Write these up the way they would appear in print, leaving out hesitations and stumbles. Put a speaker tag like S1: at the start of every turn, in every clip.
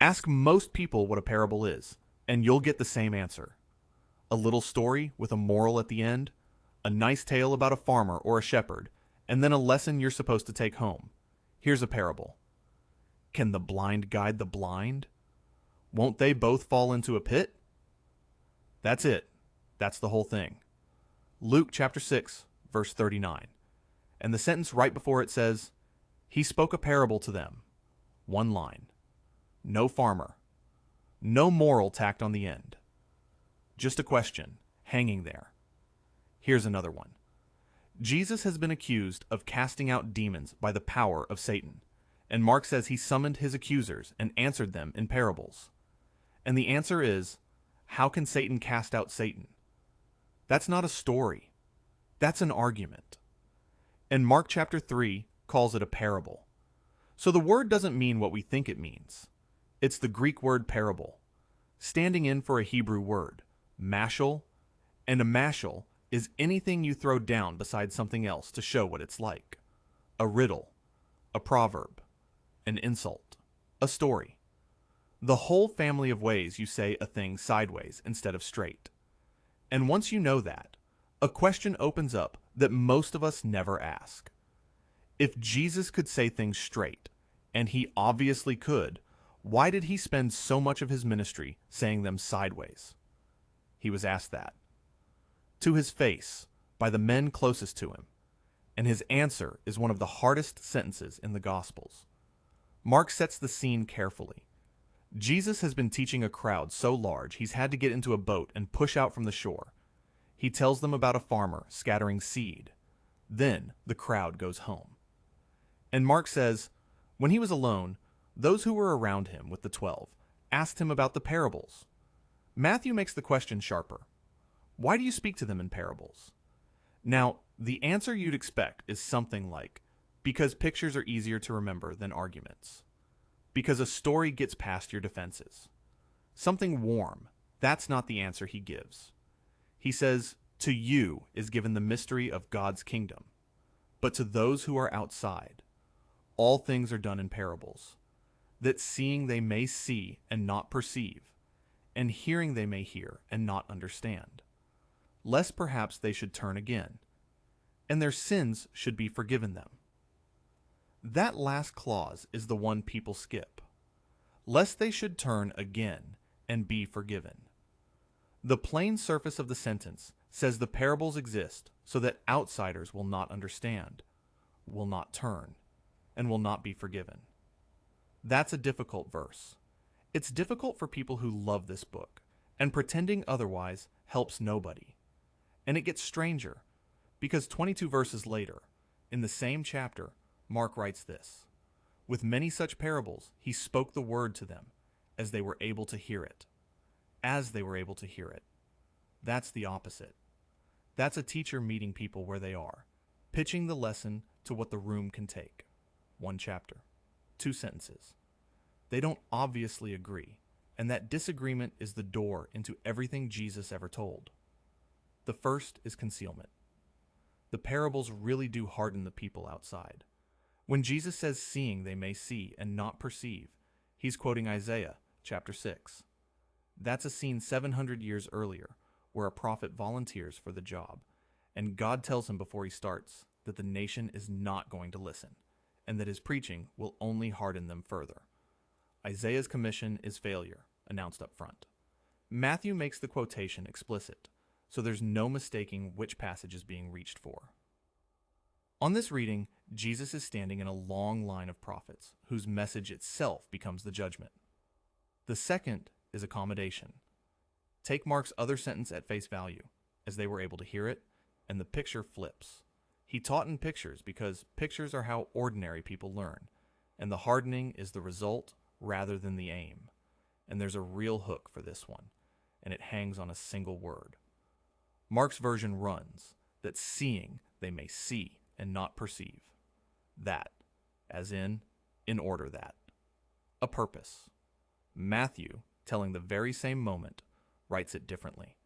S1: Ask most people what a parable is, and you'll get the same answer. A little story with a moral at the end, a nice tale about a farmer or a shepherd, and then a lesson you're supposed to take home. Here's a parable. Can the blind guide the blind? Won't they both fall into a pit? That's it. That's the whole thing. Luke chapter 6, verse 39. And the sentence right before it says, He spoke a parable to them. One line. No farmer. No moral tacked on the end. Just a question, hanging there. Here's another one. Jesus has been accused of casting out demons by the power of Satan, and Mark says he summoned his accusers and answered them in parables. And the answer is, how can Satan cast out Satan? That's not a story. That's an argument. And Mark chapter 3 calls it a parable. So the word doesn't mean what we think it means. It's the Greek word parable, standing in for a Hebrew word, mashal, and a mashal is anything you throw down beside something else to show what it's like. A riddle, a proverb, an insult, a story. The whole family of ways you say a thing sideways instead of straight. And once you know that, a question opens up that most of us never ask. If Jesus could say things straight, and he obviously could, why did he spend so much of his ministry saying them sideways? He was asked that. To his face, by the men closest to him. And his answer is one of the hardest sentences in the Gospels. Mark sets the scene carefully. Jesus has been teaching a crowd so large he's had to get into a boat and push out from the shore. He tells them about a farmer scattering seed. Then the crowd goes home. And Mark says, when he was alone, those who were around him with the 12 asked him about the parables. Matthew makes the question sharper. Why do you speak to them in parables? Now, the answer you'd expect is something like, because pictures are easier to remember than arguments. Because a story gets past your defenses. Something warm. That's not the answer he gives. He says, to you is given the mystery of God's kingdom. But to those who are outside, all things are done in parables, that seeing they may see and not perceive, and hearing they may hear and not understand, lest perhaps they should turn again, and their sins should be forgiven them. That last clause is the one people skip, lest they should turn again and be forgiven. The plain surface of the sentence says the parables exist so that outsiders will not understand, will not turn, and will not be forgiven. That's a difficult verse. It's difficult for people who love this book, and pretending otherwise helps nobody. And it gets stranger, because 22 verses later, in the same chapter, Mark writes this. With many such parables, he spoke the word to them, as they were able to hear it. As they were able to hear it. That's the opposite. That's a teacher meeting people where they are, pitching the lesson to what the room can take. One chapter, 2 sentences. They don't obviously agree, and that disagreement is the door into everything Jesus ever told. The first is concealment. The parables really do harden the people outside. When Jesus says seeing they may see and not perceive, he's quoting Isaiah chapter 6. That's a scene 700 years earlier, where a prophet volunteers for the job, and God tells him before he starts that the nation is not going to listen, and that his preaching will only harden them further. Isaiah's commission is failure, announced up front. Matthew makes the quotation explicit, so there's no mistaking which passage is being reached for. On this reading, Jesus is standing in a long line of prophets, whose message itself becomes the judgment. The second is accommodation. Take Mark's other sentence at face value, as they were able to hear it, and the picture flips. He taught in pictures because pictures are how ordinary people learn, and the hardening is the result rather than the aim. And there's a real hook for this one, and it hangs on a single word. Mark's version runs, that seeing they may see and not perceive. That, as in order that. A purpose. Matthew, telling the very same moment, writes it differently.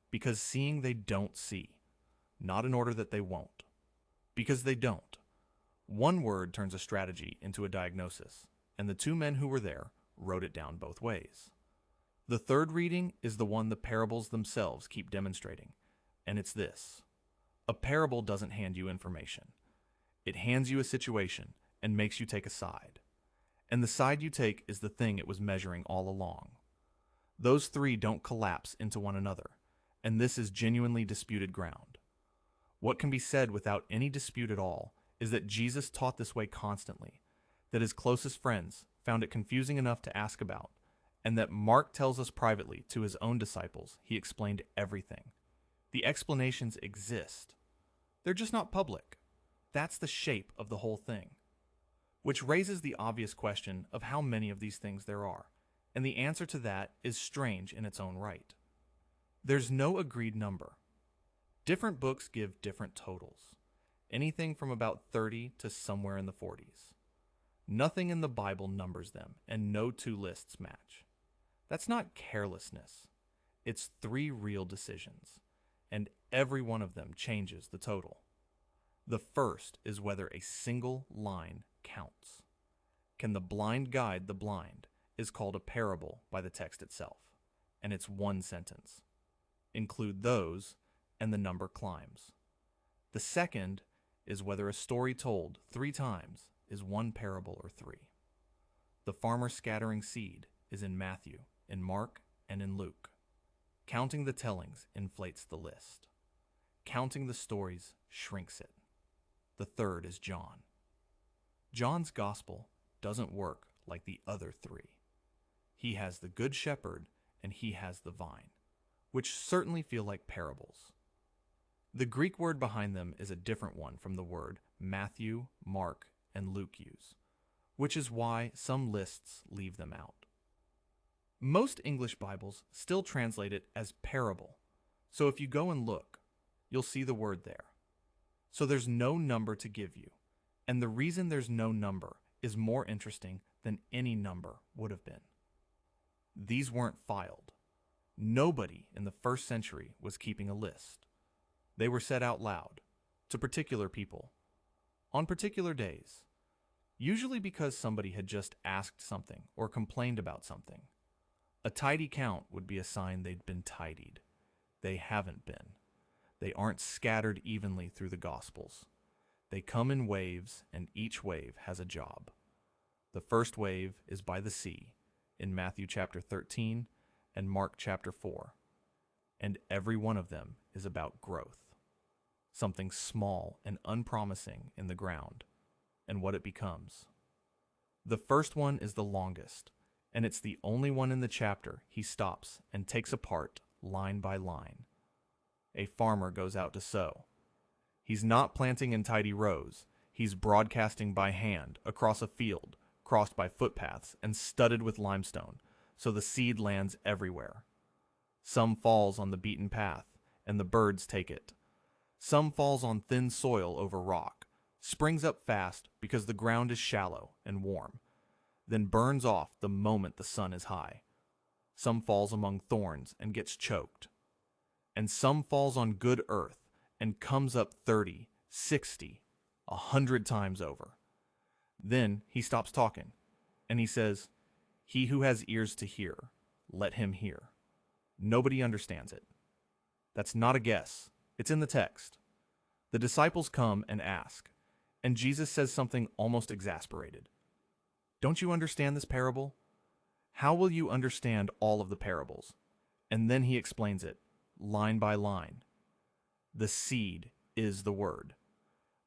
S1: Because seeing they don't see, not in order that they won't. Because they don't. One word turns a strategy into a diagnosis, and the 2 men who were there wrote it down both ways. The third reading is the one the parables themselves keep demonstrating, and it's this. A parable doesn't hand you information. It hands you a situation and makes you take a side. And the side you take is the thing it was measuring all along. Those three don't collapse into one another, and this is genuinely disputed ground. What can be said without any dispute at all is that Jesus taught this way constantly, that his closest friends found it confusing enough to ask about, and that Mark tells us privately to his own disciples he explained everything. The explanations exist. They're just not public. That's the shape of the whole thing. Which raises the obvious question of how many of these things there are, and the answer to that is strange in its own right. There's no agreed number. Different books give different totals, anything from about 30 to somewhere in the 40s. Nothing in the Bible numbers them, and no two lists match. That's not carelessness. It's three real decisions, and every one of them changes the total. The first is whether a single line counts. Can the blind guide the blind is called a parable by the text itself, and it's one sentence. Include those, and the number climbs. The second is whether a story told 3 times is one parable or 3. The farmer scattering seed is in Matthew, in Mark, and in Luke. Counting the tellings inflates the list. Counting the stories shrinks it. The third is John. John's gospel doesn't work like the other 3. He has the good shepherd and he has the vine, which certainly feel like parables. The Greek word behind them is a different one from the word Matthew, Mark, and Luke use, which is why some lists leave them out. Most English Bibles still translate it as parable, so if you go and look, you'll see the word there. So there's no number to give you, and the reason there's no number is more interesting than any number would have been. These weren't filed. Nobody in the first century was keeping a list. They were said out loud, to particular people, on particular days, usually because somebody had just asked something or complained about something. A tidy count would be a sign they'd been tidied. They haven't been. They aren't scattered evenly through the Gospels. They come in waves, and each wave has a job. The first wave is by the sea, in Matthew chapter 13 and Mark chapter 4. And every one of them is about growth. Something small and unpromising in the ground, and what it becomes. The first one is the longest, and it's the only one in the chapter he stops and takes apart line by line. A farmer goes out to sow. He's not planting in tidy rows. He's broadcasting by hand across a field, crossed by footpaths and studded with limestone, so the seed lands everywhere. Some falls on the beaten path, and the birds take it. Some falls on thin soil over rock, springs up fast because the ground is shallow and warm, then burns off the moment the sun is high. Some falls among thorns and gets choked. And some falls on good earth and comes up 30, 60, 100 times over. Then he stops talking, and he says, "He who has ears to hear, let him hear." Nobody understands it. That's not a guess. It's in the text. The disciples come and ask, and Jesus says something almost exasperated. "Don't you understand this parable? How will you understand all of the parables?" And then he explains it, line by line. The seed is the word.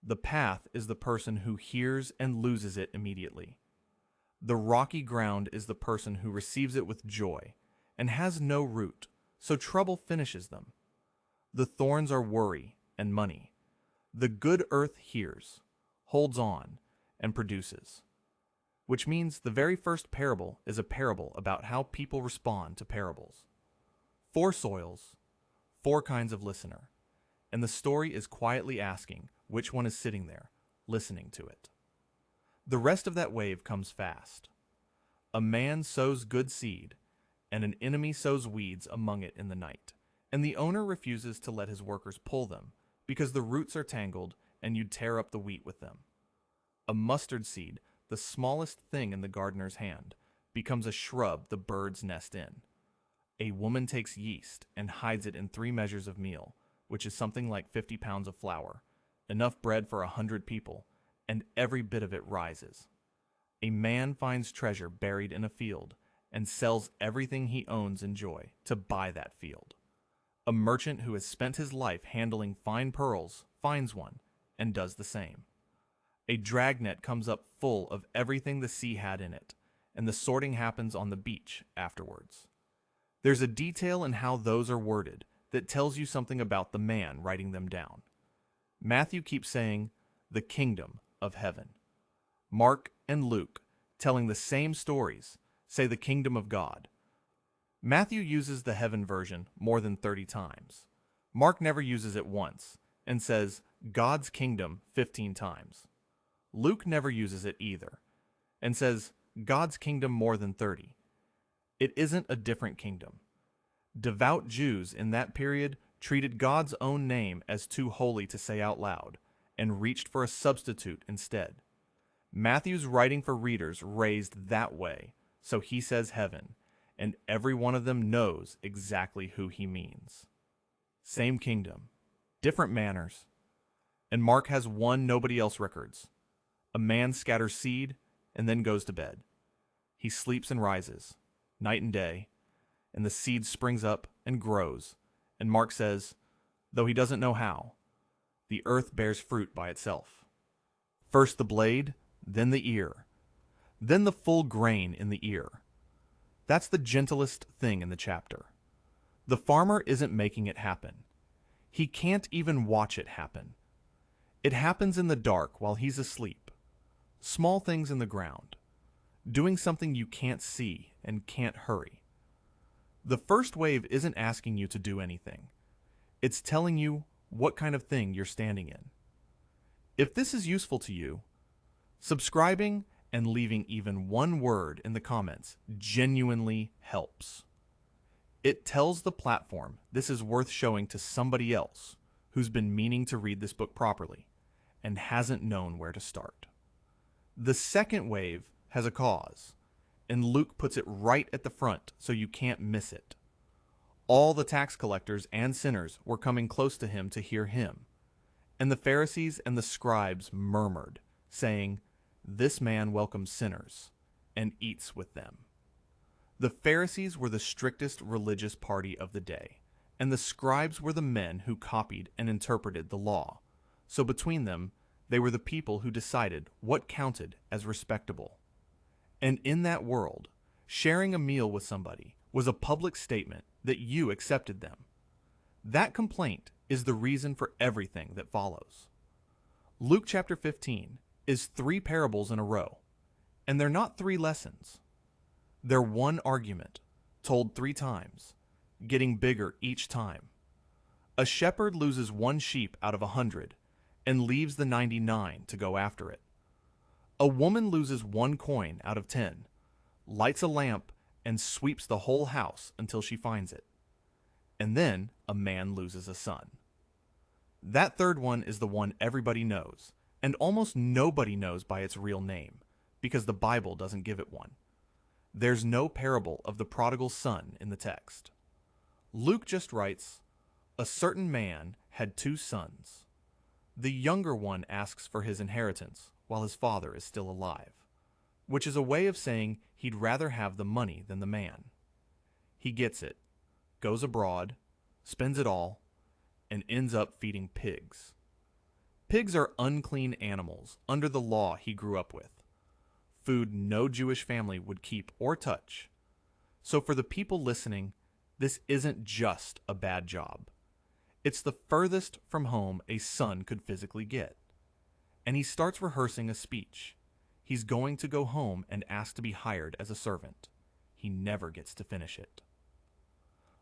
S1: The path is the person who hears and loses it immediately. The rocky ground is the person who receives it with joy and has no root, so trouble finishes them. The thorns are worry and money. The good earth hears, holds on, and produces. Which means the very first parable is a parable about how people respond to parables. 4 soils, 4 kinds of listener, and the story is quietly asking which one is sitting there, listening to it. The rest of that wave comes fast. A man sows good seed, and an enemy sows weeds among it in the night, and the owner refuses to let his workers pull them, because the roots are tangled and you'd tear up the wheat with them. A mustard seed, the smallest thing in the gardener's hand, becomes a shrub the birds nest in. A woman takes yeast and hides it in 3 measures of meal, which is something like 50 pounds of flour, enough bread for 100 people, and every bit of it rises. A man finds treasure buried in a field and sells everything he owns in joy to buy that field. A merchant who has spent his life handling fine pearls finds one and does the same. A dragnet comes up full of everything the sea had in it, and the sorting happens on the beach afterwards. There's a detail in how those are worded that tells you something about the man writing them down. Matthew keeps saying, the kingdom of heaven. Mark and Luke, telling the same stories, say the kingdom of God. Matthew uses the heaven version more than 30 times. Mark never uses it once and says God's kingdom 15 times. Luke never uses it either and says God's kingdom more than 30. It isn't a different kingdom. Devout Jews in that period treated God's own name as too holy to say out loud and reached for a substitute instead. Matthew's writing for readers raised that way, so he says heaven, and every one of them knows exactly who he means. Same kingdom, different manners. And Mark has one nobody else records. A man scatters seed and then goes to bed. He sleeps and rises, night and day, and the seed springs up and grows. And Mark says, though he doesn't know how, the earth bears fruit by itself. First the blade, then the ear, then the full grain in the ear. That's the gentlest thing in the chapter. The farmer isn't making it happen. He can't even watch it happen. It happens in the dark while he's asleep. Small things in the ground. Doing something you can't see and can't hurry. The first wave isn't asking you to do anything. It's telling you what kind of thing you're standing in. If this is useful to you, subscribing and leaving even one word in the comments genuinely helps. It tells the platform this is worth showing to somebody else who's been meaning to read this book properly and hasn't known where to start. The second wave has a cause, and Luke puts it right at the front so you can't miss it. All the tax collectors and sinners were coming close to him to hear him, and the Pharisees and the scribes murmured, saying, "This man welcomes sinners and eats with them." The Pharisees were the strictest religious party of the day, and the scribes were the men who copied and interpreted the law. So between them, they were the people who decided what counted as respectable. And in that world, sharing a meal with somebody was a public statement that you accepted them. That complaint is the reason for everything that follows. Luke chapter 15 is 3 parables in a row, and they're not 3 lessons. They're one argument, told 3 times, getting bigger each time. A shepherd loses 1 sheep out of 100 and leaves the 99 to go after it. A woman loses 1 coin out of 10, lights a lamp, and sweeps the whole house until she finds it. And then a man loses a son. That third one is the one everybody knows, and almost nobody knows by its real name, because the Bible doesn't give it one. There's no parable of the prodigal son in the text. Luke just writes, "A certain man had 2 sons. The younger one asks for his inheritance while his father is still alive," which is a way of saying he'd rather have the money than the man. He gets it, goes abroad, spends it all, and ends up feeding pigs. Pigs are unclean animals under the law he grew up with, food no Jewish family would keep or touch. So for the people listening, this isn't just a bad job. It's the furthest from home a son could physically get. And he starts rehearsing a speech. He's going to go home and ask to be hired as a servant. He never gets to finish it.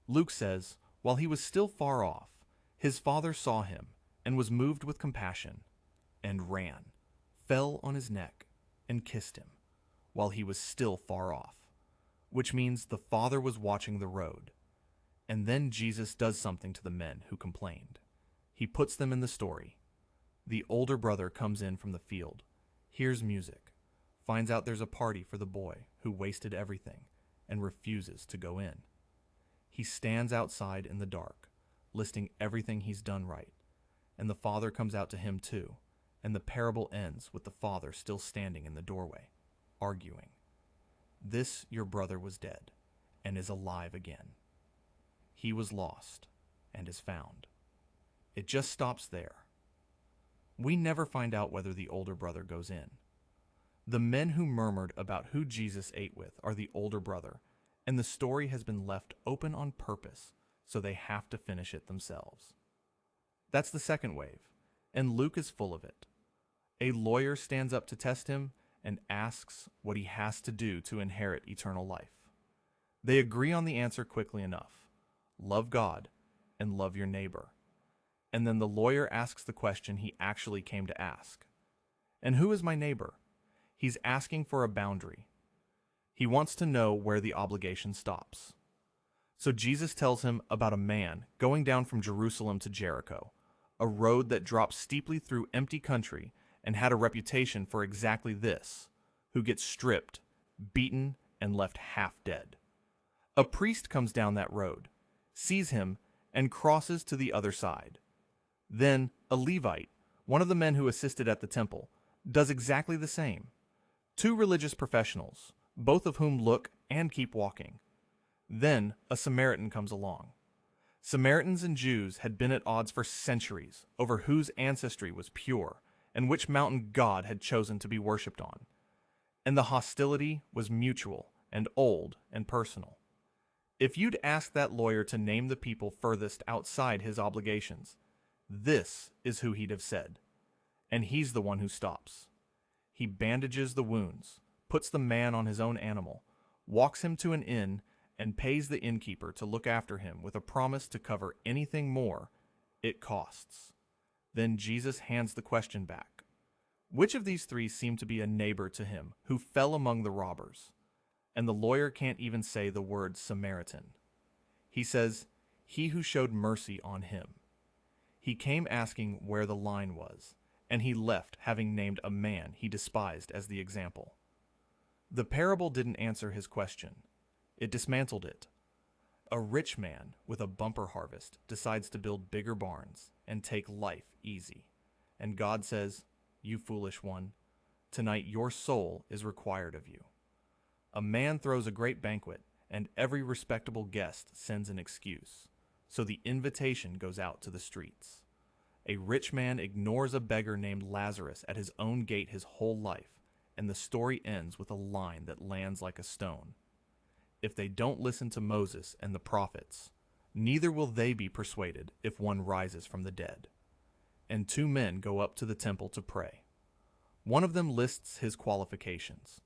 S1: Luke says, while he was still far off, his father saw him and was moved with compassion, and ran, fell on his neck, and kissed him, while he was still far off, which means the father was watching the road. And then Jesus does something to the men who complained. He puts them in the story. The older brother comes in from the field, hears music, finds out there's a party for the boy who wasted everything and refuses to go in. He stands outside in the dark, listing everything he's done right, and the father comes out to him too, and the parable ends with the father still standing in the doorway, arguing, "This your brother was dead, and is alive again. He was lost, and is found." It just stops there. We never find out whether the older brother goes in. The men who murmured about who Jesus ate with are the older brother, and the story has been left open on purpose, so they have to finish it themselves. That's the second wave, and Luke is full of it. A lawyer stands up to test him and asks what he has to do to inherit eternal life. They agree on the answer quickly enough: love God and love your neighbor. And then the lawyer asks the question he actually came to ask. And who is my neighbor? He's asking for a boundary. He wants to know where the obligation stops. So Jesus tells him about a man going down from Jerusalem to Jericho, a road that drops steeply through empty country and had a reputation for exactly this, who gets stripped, beaten, and left half dead. A priest comes down that road, sees him, and crosses to the other side. Then a Levite, one of the men who assisted at the temple, does exactly the same. Two religious professionals, both of whom look and keep walking. Then a Samaritan comes along. Samaritans and Jews had been at odds for centuries over whose ancestry was pure and which mountain God had chosen to be worshipped on. And the hostility was mutual and old and personal. If you'd asked that lawyer to name the people furthest outside his obligations, this is who he'd have said. And he's the one who stops. He bandages the wounds, puts the man on his own animal, walks him to an inn, and pays the innkeeper to look after him with a promise to cover anything more it costs. Then Jesus hands the question back. Which of these three seemed to be a neighbor to him who fell among the robbers? And the lawyer can't even say the word Samaritan. He says, "He who showed mercy on him." He came asking where the line was, and he left having named a man he despised as the example. The parable didn't answer his question. It dismantled it. A rich man with a bumper harvest decides to build bigger barns and take life easy. And God says, "You foolish one, tonight your soul is required of you." A man throws a great banquet, and every respectable guest sends an excuse. So the invitation goes out to the streets. A rich man ignores a beggar named Lazarus at his own gate his whole life, and the story ends with a line that lands like a stone. If they don't listen to Moses and the prophets, neither will they be persuaded if one rises from the dead. And two men go up to the temple to pray. One of them lists his qualifications.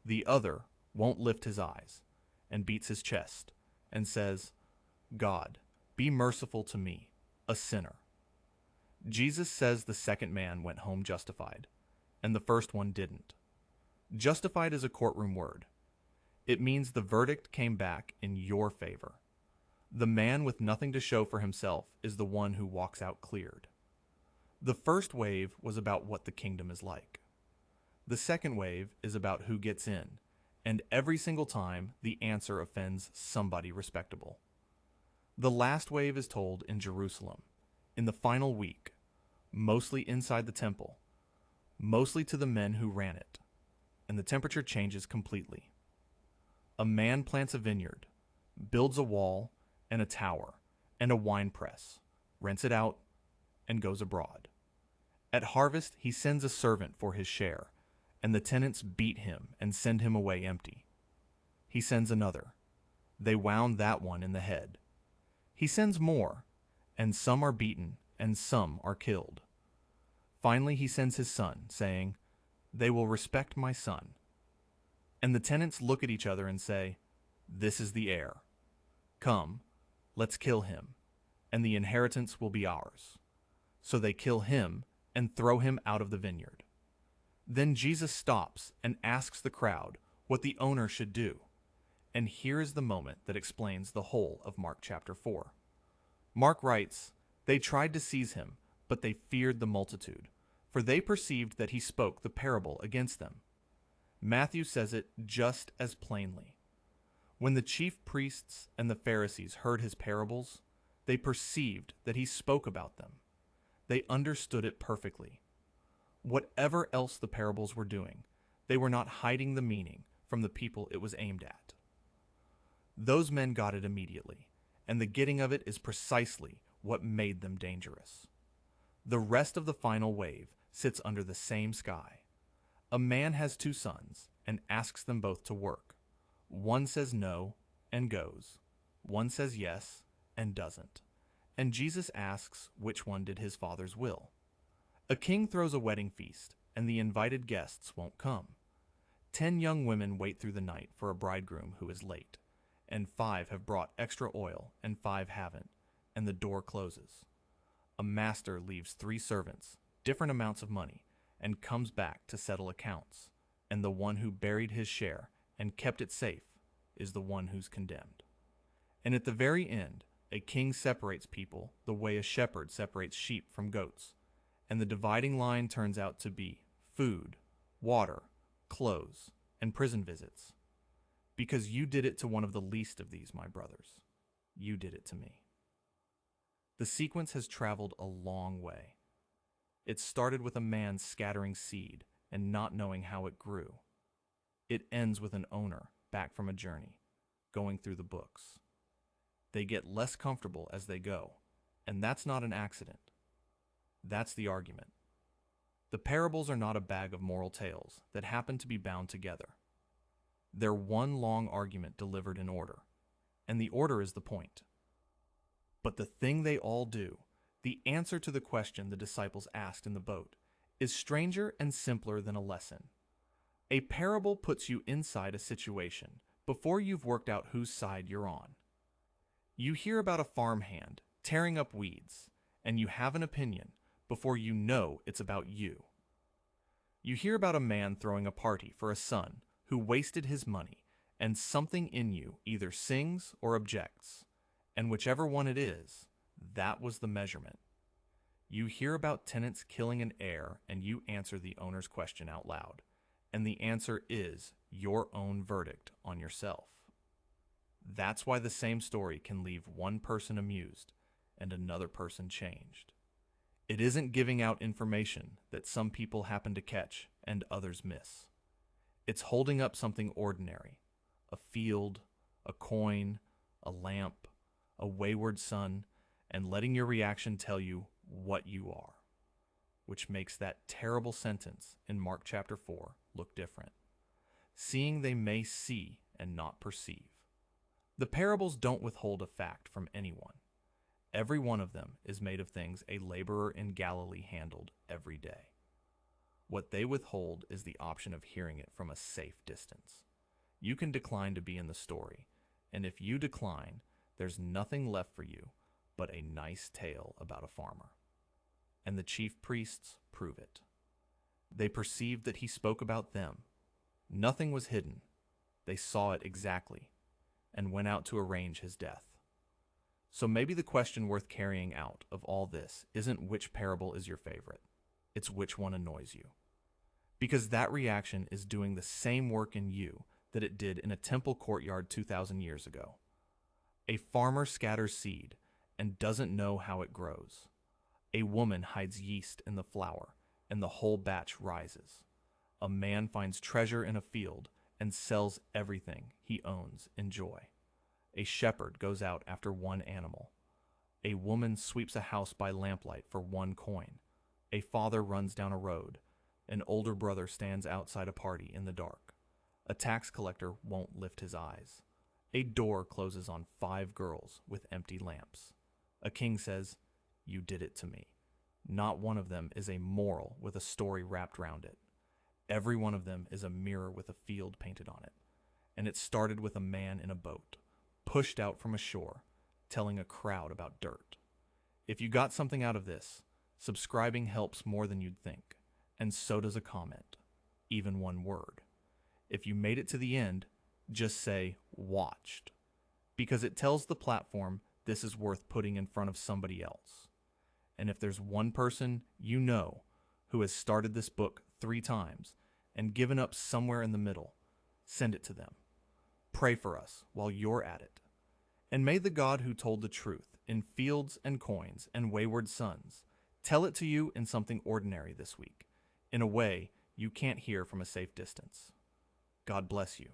S1: The other won't lift his eyes and beats his chest and says, "God, be merciful to me, a sinner." Jesus says the second man went home justified, and the first one didn't. Justified is a courtroom word. It means the verdict came back in your favor. The man with nothing to show for himself is the one who walks out cleared. The first wave was about what the kingdom is like. The second wave is about who gets in, and every single time the answer offends somebody respectable. The last wave is told in Jerusalem, in the final week, mostly inside the temple, mostly to the men who ran it, and the temperature changes completely. A man plants a vineyard, builds a wall and a tower and a wine press, rents it out, and goes abroad. At harvest, he sends a servant for his share, and the tenants beat him and send him away empty. He sends another. They wound that one in the head. He sends more, and some are beaten and some are killed. Finally, he sends his son, saying, "They will respect my son." And the tenants look at each other and say, "This is the heir. Come, let's kill him, and the inheritance will be ours." So they kill him and throw him out of the vineyard. Then Jesus stops and asks the crowd what the owner should do. And here is the moment that explains the whole of Mark chapter 4. Mark writes, "They tried to seize him, but they feared the multitude, for they perceived that he spoke the parable against them." Matthew says it just as plainly. When the chief priests and the Pharisees heard his parables, they perceived that he spoke about them. They understood it perfectly. Whatever else the parables were doing, they were not hiding the meaning from the people it was aimed at. Those men got it immediately, and the getting of it is precisely what made them dangerous. The rest of the final wave sits under the same sky. A man has two sons and asks them both to work. One says no and goes. One says yes and doesn't. And Jesus asks which one did his father's will. A king throws a wedding feast, and the invited guests won't come. 10 young women wait through the night for a bridegroom who is late, and 5 have brought extra oil and 5 haven't, and the door closes. A master leaves 3 servants, different amounts of money, and comes back to settle accounts, and the one who buried his share and kept it safe is the one who's condemned. And at the very end, a king separates people the way a shepherd separates sheep from goats, and the dividing line turns out to be food, water, clothes, and prison visits. Because you did it to one of the least of these, my brothers, you did it to me. The sequence has traveled a long way. It started with a man scattering seed and not knowing how it grew. It ends with an owner back from a journey, going through the books. They get less comfortable as they go, and that's not an accident. That's the argument. The parables are not a bag of moral tales that happen to be bound together. They're one long argument delivered in order, and the order is the point. But the thing they all do, the answer to the question the disciples asked in the boat, is stranger and simpler than a lesson. A parable puts you inside a situation before you've worked out whose side you're on. You hear about a farmhand tearing up weeds, and you have an opinion before you know it's about you. You hear about a man throwing a party for a son who wasted his money, and something in you either sings or objects, and whichever one it is, that was the measurement. You hear about tenants killing an heir, and you answer the owner's question out loud, and the answer is your own verdict on yourself. That's why the same story can leave one person amused and another person changed. It isn't giving out information that some people happen to catch and others miss. It's holding up something ordinary, a field, a coin, a lamp, a wayward son, and letting your reaction tell you what you are, which makes that terrible sentence in Mark chapter 4 look different. Seeing they may see and not perceive. The parables don't withhold a fact from anyone. Every one of them is made of things a laborer in Galilee handled every day. What they withhold is the option of hearing it from a safe distance. You can decline to be in the story, and if you decline, there's nothing left for you but a nice tale about a farmer. And the chief priests prove it. They perceived that he spoke about them. Nothing was hidden. They saw it exactly and went out to arrange his death. So maybe the question worth carrying out of all this isn't which parable is your favorite. It's which one annoys you. Because that reaction is doing the same work in you that it did in a temple courtyard 2,000 years ago. A farmer scatters seed and doesn't know how it grows. A woman hides yeast in the flour, and the whole batch rises. A man finds treasure in a field and sells everything he owns in joy. A shepherd goes out after one animal. A woman sweeps a house by lamplight for 1 coin. A father runs down a road. An older brother stands outside a party in the dark. A tax collector won't lift his eyes. A door closes on 5 girls with empty lamps. A king says, "You did it to me." Not one of them is a moral with a story wrapped around it. Every one of them is a mirror with a field painted on it. And it started with a man in a boat, pushed out from a shore, telling a crowd about dirt. If you got something out of this, subscribing helps more than you'd think, and so does a comment, even 1 word. If you made it to the end, just say, "watched," because it tells the platform this is worth putting in front of somebody else. And if there's one person you know who has started this book 3 times and given up somewhere in the middle, send it to them. Pray for us while you're at it. And may the God who told the truth in fields and coins and wayward sons tell it to you in something ordinary this week, in a way you can't hear from a safe distance. God bless you.